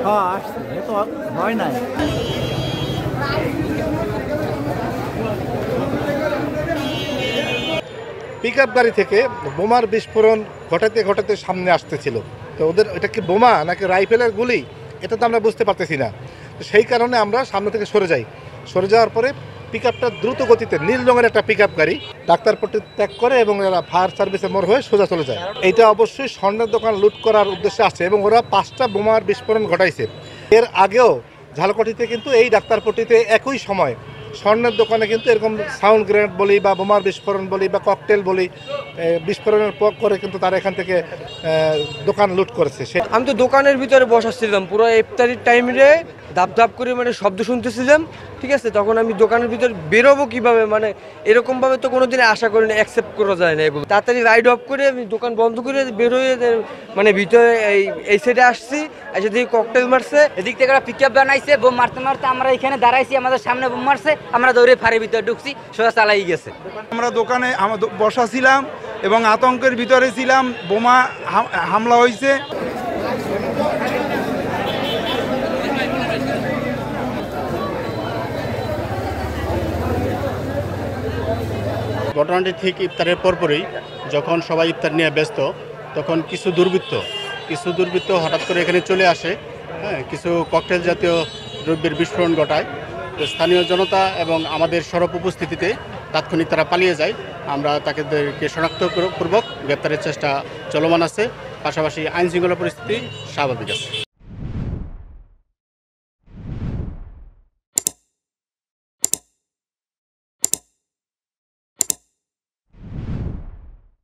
হ্যাঁ আসছে, এ তো হয় নাই। পিকআপ গাড়ি থেকে বোমার বিস্ফোরণ ঘটাতে ঘটাতে সামনে আসতেছিল। তো ওদের এটা কি বোমা নাকি রাইফেলের গুলি, এটা তো আমরা বুঝতে পারতেছি না। তো সেই কারণে আমরা সামনে থেকে সরে যাই। সরে যাওয়ার পরে পিকআপটা দ্রুত গতিতে নীল রঙের একটা পিকআপ গাড়ি ডাক্তারপট্টি ত্যাগ করে এবং এরা ফায়ার সার্ভিসে মোড় হয়ে সোজা চলে যায়। এইটা অবশ্যই স্বর্ণের দোকান লুট করার উদ্দেশ্যে আসছে এবং ওরা 5টা বোমার বিস্ফোরণ ঘটাইছে। এর আগেও ঝালকাঠিতে কিন্তু এই ডাক্তারপট্টিতে একই সময় স্বর্ণের দোকানে কিন্তু এরকম সাউন্ড গ্রেনেড বলি বা বোমার বিস্ফোরণ বলি বা ককটেল বলি বিস্ফোরণের পর করে কিন্তু তারা এখান থেকে দোকান লুট করেছে। আমি তো দোকানের ভিতরে বসাচ্ছিলাম পুরো ইফতারির টাইমে, ধাপ ধাপ করে মানে শব্দ শুনতেছিলাম, ঠিক আছে। তখন আমি দোকানের ভিতরে বেরোবো কিভাবে, মানে এরকমভাবে তো কোনোদিন আশা করি না, অ্যাকসেপ্ট করা যায় না এগুলো। তাড়াতাড়ি রাইড অফ করে আমি দোকান বন্ধ করে বেরোয় মানে ভিতরে এই সাইডে আসছি, এসে দেখি ককটেল মারছে। এদিক থেকে পিকআপ বানাইছে, বোম মারতে মারতে আমরা এখানে দাঁড়াইছি, আমাদের সামনে বোম মারছে, আমরা দৌড়ে ফাঁড়ির ভিতরে ঢুকছি, সোজা চালাই গেছে। আমরা দোকানে বসা ছিলাম এবং আতঙ্কের ভিতরে ছিলাম, বোমা হামলা হয়েছে। ঘটনাটি ঠিক ইফতারের পরপরই যখন সবাই ইফতার নিয়ে ব্যস্ত, তখন কিছু দুর্বৃত্ত হঠাৎ করে এখানে চলে আসে, হ্যাঁ, কিছু ককটেল জাতীয় দ্রব্যের বিস্ফোরণ ঘটায়। তো স্থানীয় জনতা এবং আমাদের সরব উপস্থিতিতে তাৎক্ষণিক তারা পালিয়ে যায়। আমরা তাদেরকে শনাক্তপূর্বক গ্রেপ্তারের চেষ্টা চলমান আছে, পাশাপাশি আইনশৃঙ্খলা পরিস্থিতি স্বাভাবিক আছে।